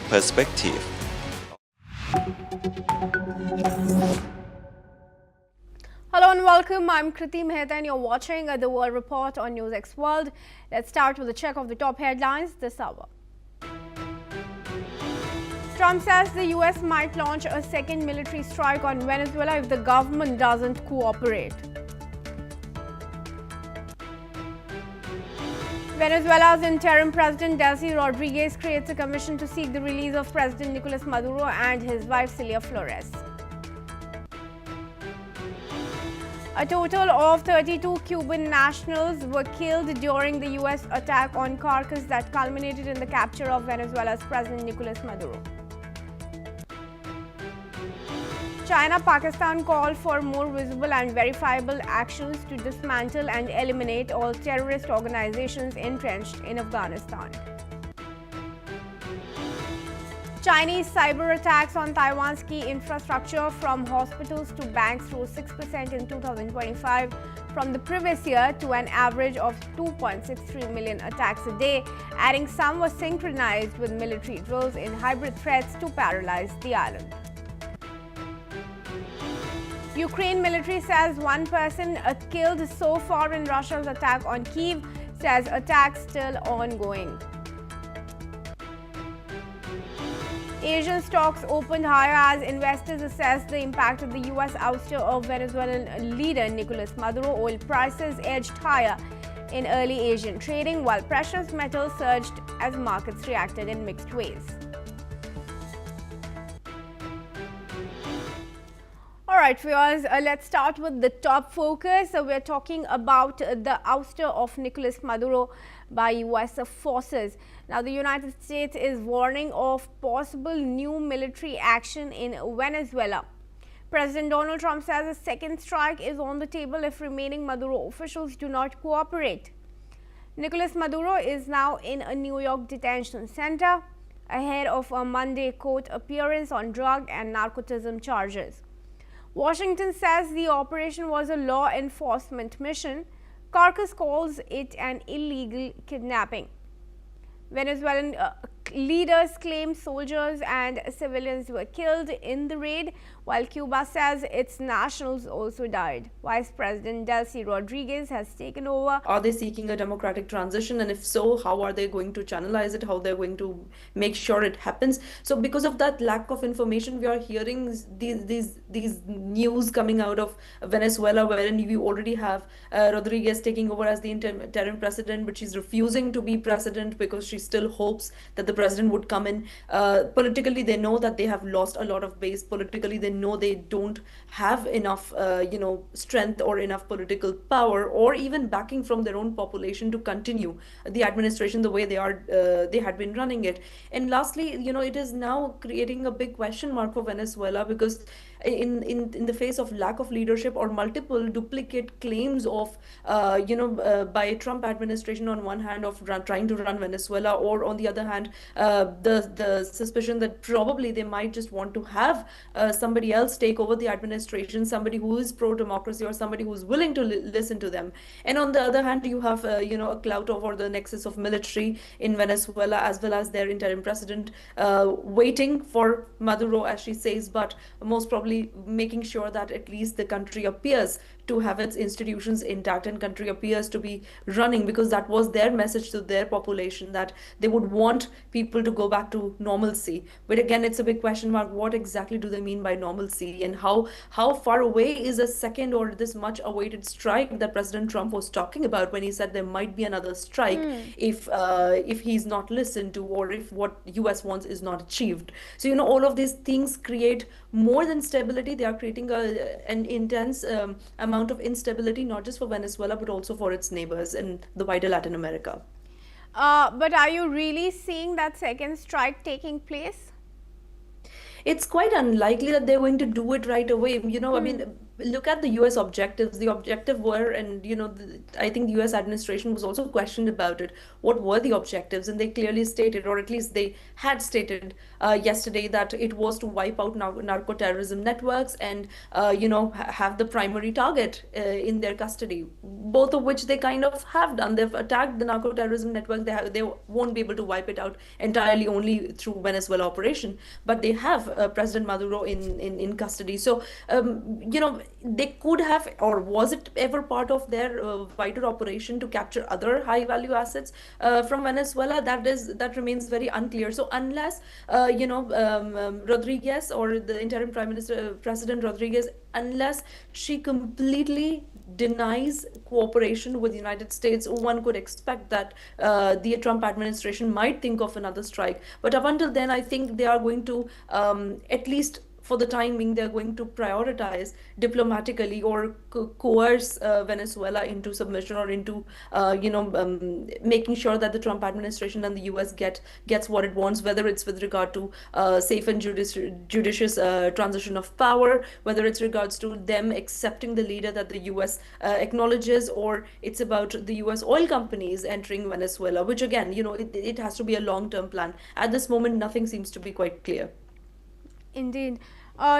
perspective. Hello and welcome. I'm Kriti Mehta and you're watching The World Report on NewsX World. Let's start with a check of the top headlines this hour. Trump says the US might launch a second military strike on Venezuela if the government doesn't cooperate. Venezuela's interim president Delcy Rodriguez creates a commission to seek the release of President Nicolas Maduro and his wife Celia Flores. A total of 32 Cuban nationals were killed during the US attack on Caracas that culminated in the capture of Venezuela's President Nicolas Maduro. China-Pakistan call for more visible and verifiable actions to dismantle and eliminate all terrorist organizations entrenched in Afghanistan. Chinese cyber attacks on Taiwan's key infrastructure from hospitals to banks rose 6% in 2025 from the previous year to an average of 2.63 million attacks a day, adding some were synchronized with military drills in hybrid threats to paralyze the island. Ukraine military says one person killed so far in Russia's attack on Kyiv, says attacks still ongoing. Asian stocks opened higher as investors assessed the impact of the US ouster of Venezuelan leader Nicolas Maduro. Oil prices edged higher in early Asian trading, while precious metals surged as markets reacted in mixed ways. Alright viewers, let's start with the top focus. We're talking about the ouster of Nicolas Maduro by US forces. Now the United States is warning of possible new military action in Venezuela. President Donald Trump says a second strike is on the table if remaining Maduro officials do not cooperate. Nicolas Maduro is now in a New York detention center ahead of a Monday court appearance on drug and narcotism charges. Washington says the operation was a law enforcement mission. Caracas calls it an illegal kidnapping. Venezuelan leaders claim soldiers and civilians were killed in the raid, while Cuba says its nationals also died. Vice President Delcy Rodriguez has taken over. Are they seeking a democratic transition? And if so, how are they going to channelize it? How they're going to make sure it happens? So because of that lack of information, we are hearing these news coming out of Venezuela, wherein you already have Rodriguez taking over as the interim president, but she's refusing to be president because she still hopes that the president would come in. Politically, they know that they have lost a lot of base. Politically, they know they don't have enough, strength or enough political power or even backing from their own population to continue the administration the way they had been running it. And lastly, it is now creating a big question mark for Venezuela because in the face of lack of leadership or multiple duplicate claims of, by Trump administration on one hand of trying to run Venezuela, or on the other hand, the suspicion that probably they might just want to have somebody else take over the administration, somebody who is pro-democracy or somebody who's willing to listen to them. And on the other hand, you have, a clout over the nexus of military in Venezuela, as well as their interim president waiting for Maduro, as she says, but most probably making sure that at least the country appears to have its institutions intact and country appears to be running, because that was their message to their population, that they would want people to go back to normalcy. But again, it's a big question mark. What exactly do they mean by normalcy, and how far away is a second or this much awaited strike that President Trump was talking about when he said there might be another strike if he's not listened to, or if what US wants is not achieved. So all of these things create more than stability. They are creating an intense amount of instability, not just for Venezuela, but also for its neighbors in the wider Latin America. But are you really seeing that second strike taking place? It's quite unlikely that they're going to do it right away. I mean, look at the US objectives, the objective were, and I think the US administration was also questioned about it. What were the objectives? And they clearly stated, or at least they had stated yesterday, that it was to wipe out narco-terrorism networks and have the primary target in their custody, both of which they kind of have done. They've attacked the narco-terrorism network. They won't be able to wipe it out entirely only through Venezuela operation, but they have President Maduro in custody. So they could have, or was it ever part of their wider operation to capture other high value assets from Venezuela? That remains very unclear. So unless Rodriguez, or the interim Prime Minister President Rodriguez, unless she completely denies cooperation with the United States, one could expect that the Trump administration might think of another strike. But up until then, I think they are going to, at least for the time being, they're going to prioritize diplomatically, or coerce Venezuela into submission, or into making sure that the Trump administration and the US gets what it wants, whether it's with regard to safe and judicious transition of power, whether it's regards to them accepting the leader that the US acknowledges, or it's about the US oil companies entering Venezuela, which again, it has to be a long-term plan. At this moment, nothing seems to be quite clear. Indeed.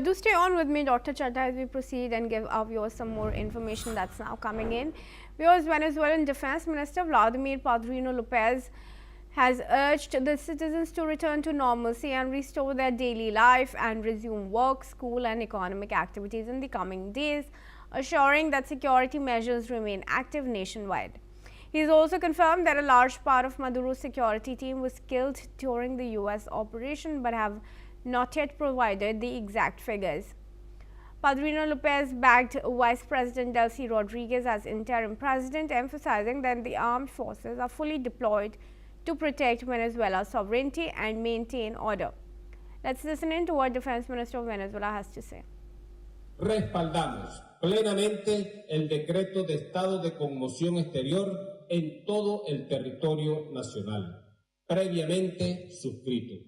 Do stay on with me, Dr. Chadha, as we proceed and give our viewers some more information that's now coming in. Viewers, Venezuelan Defense Minister Vladimir Padrino Lopez has urged the citizens to return to normalcy and restore their daily life and resume work, school and economic activities in the coming days, assuring that security measures remain active nationwide. He has also confirmed that a large part of Maduro's security team was killed during the US operation, but have not yet provided the exact figures. Padrino Lopez backed Vice President Delcy Rodriguez as interim president, emphasizing that the armed forces are fully deployed to protect Venezuela's sovereignty and maintain order. Let's listen in to what Defense Minister of Venezuela has to say. Respaldamos plenamente el decreto de estado de conmoción exterior en todo el territorio nacional, previamente suscrito.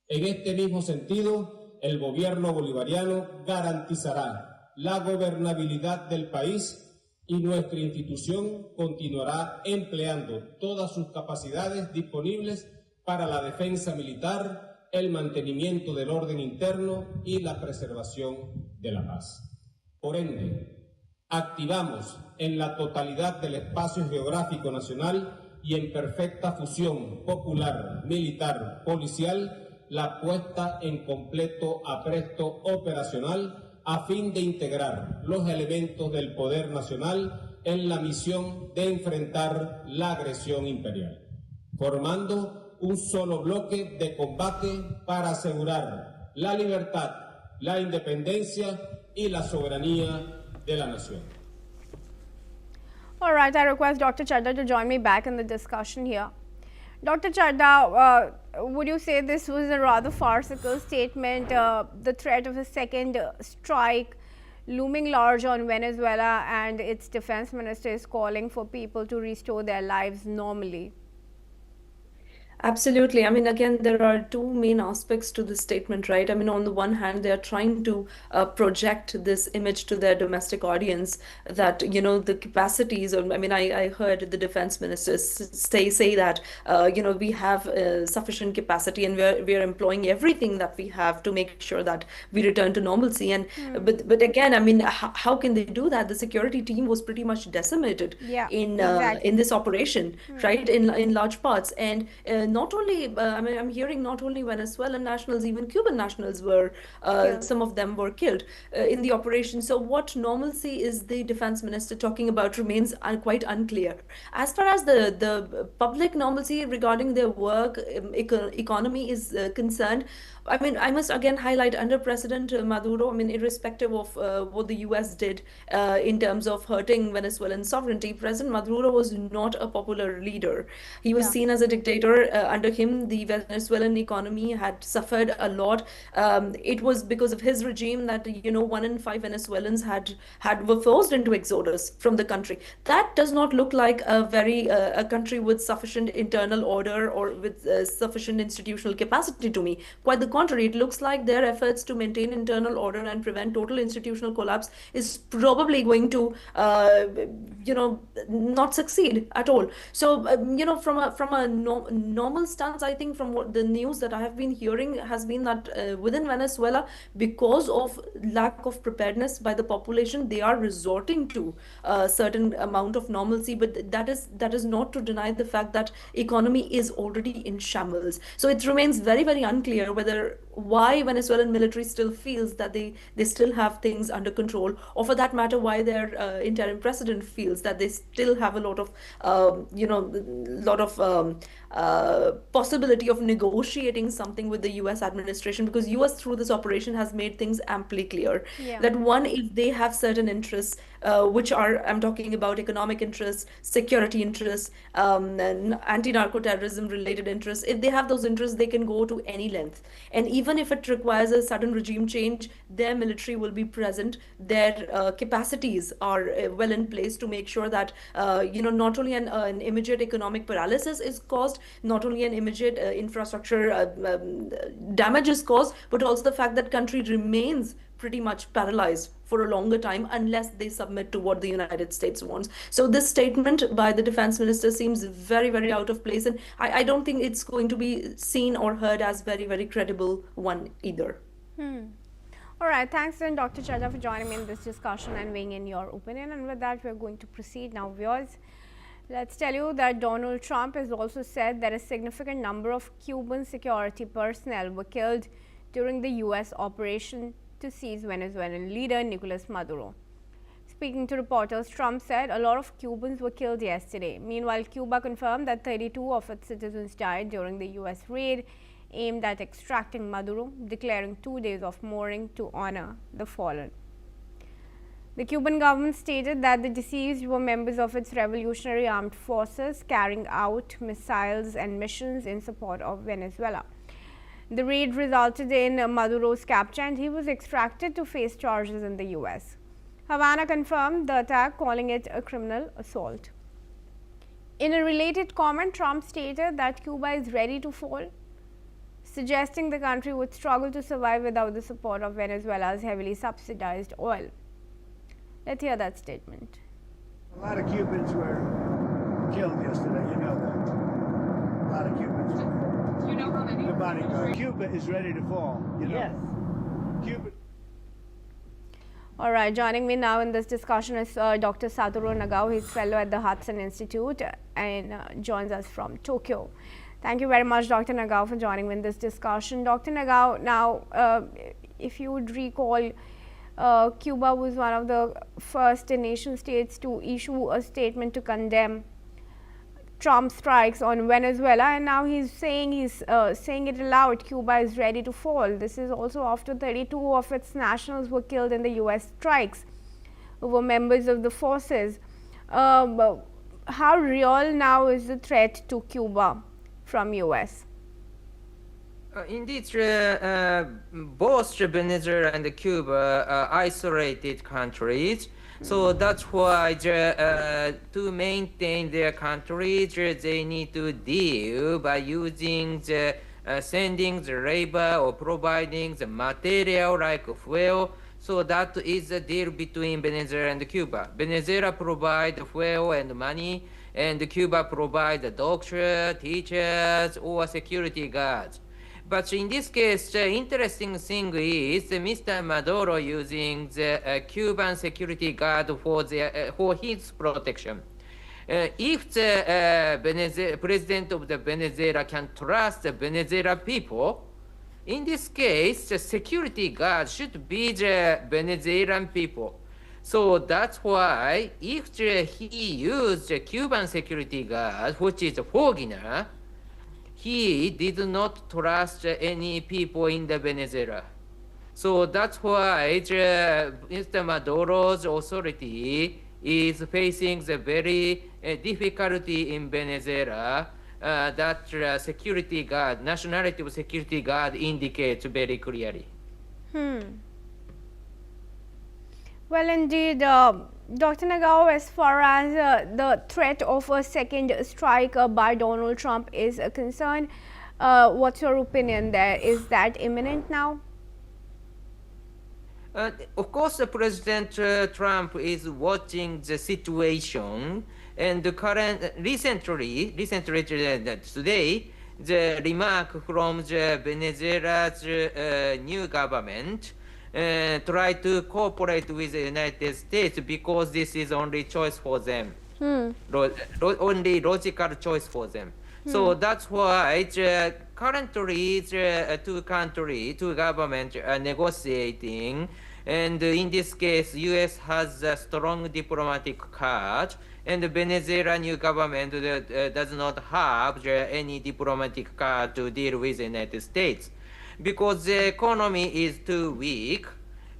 En este mismo sentido, el gobierno bolivariano garantizará la gobernabilidad del país y nuestra institución continuará empleando todas sus capacidades disponibles para la defensa militar, el mantenimiento del orden interno y la preservación de la paz. Por ende, activamos en la totalidad del espacio geográfico nacional y en perfecta fusión popular, militar, policial, la puesta en completo apresto operacional a fin de integrar los elementos del poder nacional en la misión de enfrentar la agresión imperial, formando un solo bloque de combate para asegurar la libertad, la independencia y la soberanía de la nación. All right, I request Dr. Chadha to join me back in the discussion here. Dr. Chadha, would you say this was a rather farcical statement, the threat of a second strike looming large on Venezuela, and its defense minister is calling for people to restore their lives normally? Absolutely. I mean, again, there are two main aspects to this statement, right? I mean, on the one hand, they are trying to project this image to their domestic audience that, the capacities, or I mean, I heard the defense minister say that, we have sufficient capacity and we're employing everything that we have to make sure that we return to normalcy. And but again, I mean, how can they do that? The security team was pretty much decimated in this operation, right? In large parts. And not only, I mean, I'm hearing not only Venezuelan nationals, even Cuban nationals were, some of them were killed in the operation. So what normalcy is the defense minister talking about remains quite unclear. As far as the public normalcy regarding their work, economy is concerned, I mean, I must again highlight, under President Maduro, I mean, irrespective of what the US did in terms of hurting Venezuelan sovereignty, President Maduro was not a popular leader. He was seen as a dictator. under him, the Venezuelan economy had suffered a lot. It was because of his regime that 1 in 5 Venezuelans were forced into exodus from the country. That does not look like a country with sufficient internal order or with sufficient institutional capacity to me. Quite the contrary, it looks like their efforts to maintain internal order and prevent total institutional collapse is probably going to not succeed at all. So from a normal stance, I think from what the news that I have been hearing has been that within Venezuela, because of lack of preparedness by the population, they are resorting to a certain amount of normalcy, but that is not to deny the fact that economy is already in shambles. So it remains very, very unclear why Venezuelan military still feels that they still have things under control, or for that matter, why their interim president feels that they still have a lot of possibility of negotiating something with the US administration, because US through this operation has made things amply clear that one, if they have certain interests, which are, I'm talking about economic interests, security interests, and anti-narco-terrorism related interests, if they have those interests, they can go to any length. And even if it requires a sudden regime change, their military will be present. Their capacities are well in place to make sure that not only an immediate economic paralysis is caused, not only an immediate infrastructure damage is caused, but also the fact that country remains pretty much paralyzed for a longer time unless they submit to what the United States wants. So this statement by the defense minister seems very, very out of place, and I don't think it's going to be seen or heard as very, very credible one either. All right, thanks then Dr. Chaja for joining me in this discussion and weighing in your opinion. And with that, we're going to proceed now, viewers. Let's tell you that Donald Trump has also said that a significant number of Cuban security personnel were killed during the US operation to seize Venezuelan leader Nicolas Maduro. Speaking to reporters, Trump said a lot of Cubans were killed yesterday. Meanwhile, Cuba confirmed that 32 of its citizens died during the US raid aimed at extracting Maduro, declaring 2 days of mourning to honor the fallen. The Cuban government stated that the deceased were members of its revolutionary armed forces carrying out missiles and missions in support of Venezuela. The raid resulted in Maduro's capture and he was extracted to face charges in the US. Havana confirmed the attack, calling it a criminal assault. In a related comment, Trump stated that Cuba is ready to fall, suggesting the country would struggle to survive without the support of Venezuela's heavily subsidized oil. Let's hear that statement. A lot of Cubans were killed yesterday, you know that. A lot of Cubans were. You know how many? The bodyguard. Cuba is ready to fall, you know. Yes. Cuba. All right, joining me now in this discussion is Dr. Satoru Nagao. He's fellow at the Hudson Institute and joins us from Tokyo. Thank you very much, Dr. Nagao, for joining me in this discussion. Dr. Nagao, now, if you would recall, Cuba was one of the first nation states to issue a statement to condemn Trump's strikes on Venezuela, and now he's saying it aloud. Cuba is ready to fall. This is also after 32 of its nationals were killed in the U.S. strikes, who were members of the forces. How real now is the threat to Cuba from U.S.? Indeed, both Venezuela and Cuba are isolated countries. So that's why to maintain their countries, they need to deal by using sending the labor or providing the material like fuel. So that is the deal between Venezuela and Cuba. Venezuela provides fuel and money, and Cuba provides doctors, teachers, or security guards. But in this case, the interesting thing is Mr. Maduro using the Cuban security guard for his protection. If the president of the Venezuela can trust the Venezuelan people, in this case, the security guard should be the Venezuelan people. So that's why if he used the Cuban security guard, which is a foreigner, he did not trust any people in the Venezuela. So that's why Mr. Maduro's authority is facing the very difficulty in Venezuela that security guard, nationality of security guard indicates very clearly. Well, indeed, Dr. Nagao, as far as the threat of a second strike by Donald Trump is concerned, what's your opinion there? Is that imminent now? Of course, President Trump is watching the situation, and recently today, the remark from the Venezuela's new government try to cooperate with the United States because this is only choice for them, only logical choice for them. So that's why currently the two governments are negotiating, and in this case, U.S. has a strong diplomatic card, and the Venezuela new government does not have any diplomatic card to deal with the United States, because the economy is too weak,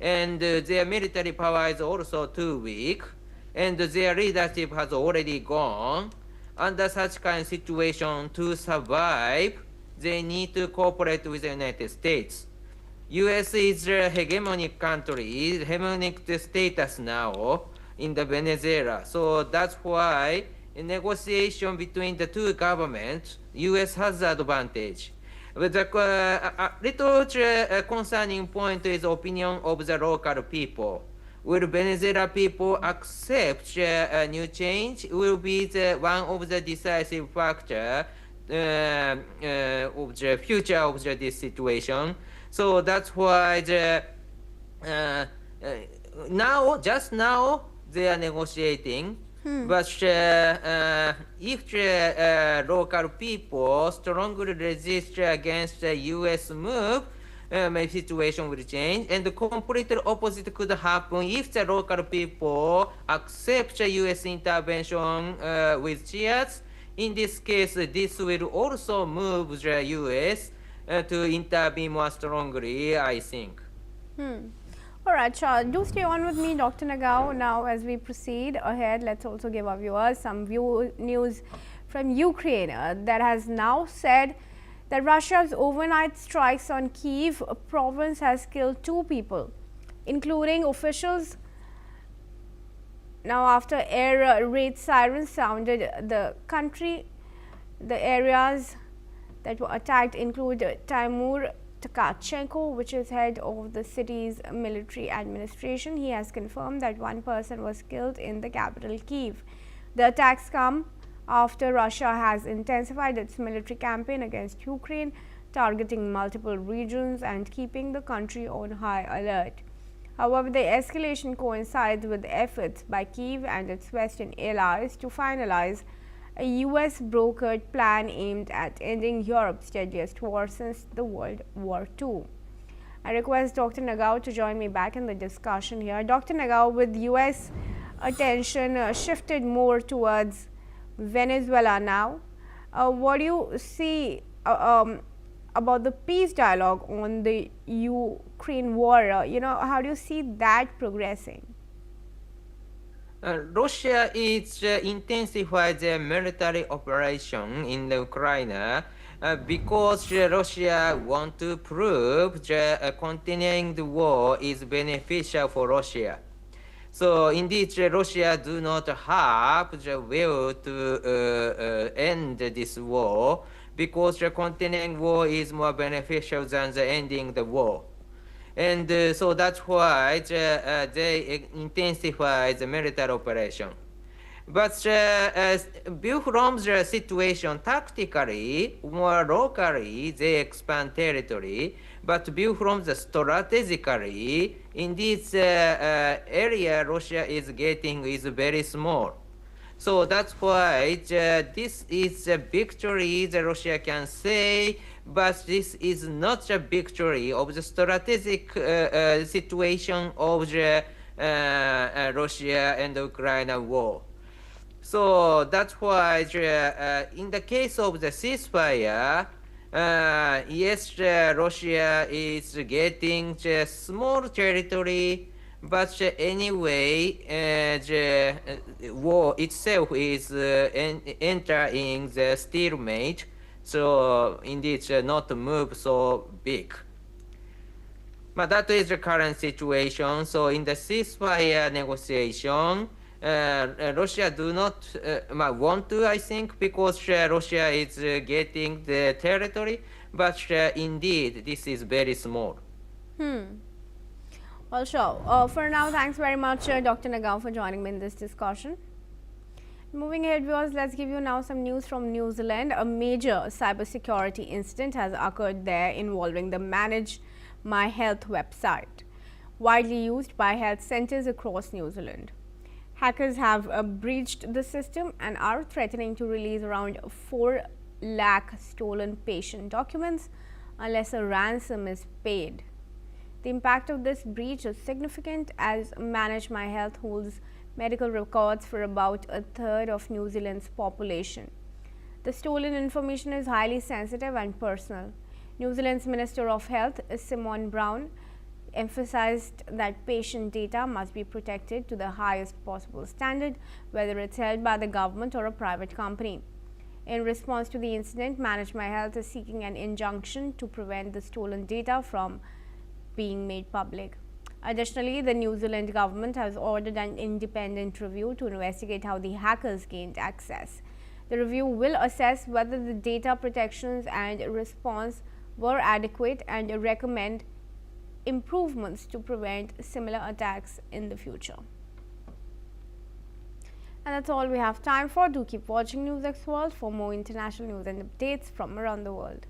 and their military power is also too weak, and their leadership has already gone. Under such kind of situation, to survive, they need to cooperate with the United States. U.S. is a hegemonic country, hegemonic status now in the Venezuela. So that's why in negotiation between the two governments, U.S. has the advantage. But the little concerning point is opinion of the local people. Will Venezuela people accept a new change? Will be one of the decisive factor of the future of this situation. So that's why just now they are negotiating. But if the local people strongly resist against the U.S. move, my situation will change, and the completely opposite could happen if the local people accept the U.S. intervention with cheers. In this case, this will also move the U.S. To intervene more strongly, I think. All right, sure. Do stay on with me, Dr. Nagao. Now, as we proceed ahead, let's also give our viewers some news from Ukraine that has now said that Russia's overnight strikes on Kyiv province has killed 2 people, including officials. Now, after air raid sirens sounded the country, the areas that were attacked include Timur Tkachenko, which is head of the city's military administration. He has confirmed that 1 person was killed in the capital Kyiv. The attacks come after Russia has intensified its military campaign against Ukraine, targeting multiple regions and keeping the country on high alert. However, the escalation coincides with efforts by Kyiv and its Western allies to finalize a US brokered plan aimed at ending Europe's deadliest war since the World War II. I request Dr. Nagao to join me back in the discussion here. Dr. Nagao, with US attention shifted more towards Venezuela now, what do you see about the peace dialogue on the Ukraine war? How do you see that progressing? Russia is intensified their military operation in the Ukraine because Russia want to prove that continuing the war is beneficial for Russia. So indeed, Russia do not have the will to end this war because the continuing war is more beneficial than the ending the war. And so that's why they intensify the military operation. But view from the situation tactically, more locally, they expand territory. But view from the strategically, in this area Russia is getting is very small. So that's why this is a victory that Russia can say, but this is not a victory of the strategic situation of the Russia and Ukraine war. So that's why in the case of the ceasefire, yes, Russia is getting the small territory, But anyway, the war itself is entering the stalemate, so indeed not move so big. But that is the current situation. So in the ceasefire negotiation, Russia do not want to, I think, because Russia is getting the territory, but indeed this is very small. Well, sure. For now, thanks very much, Dr. Nagao, for joining me in this discussion. Moving ahead, viewers, let's give you now some news from New Zealand. A major cybersecurity incident has occurred there involving the Manage My Health website, widely used by health centers across New Zealand. Hackers have breached the system and are threatening to release around 4 lakh stolen patient documents unless a ransom is paid. The impact of this breach is significant as Manage My Health holds medical records for about a third of New Zealand's population. The stolen information is highly sensitive and personal. New Zealand's Minister of Health, Simon Brown, emphasized that patient data must be protected to the highest possible standard, whether it's held by the government or a private company. In response to the incident, Manage My Health is seeking an injunction to prevent the stolen data from being made public. Additionally, the New Zealand government has ordered an independent review to investigate how the hackers gained access. The review will assess whether the data protections and response were adequate and recommend improvements to prevent similar attacks in the future. And that's all we have time for. Do keep watching NewsX World for more international news and updates from around the world.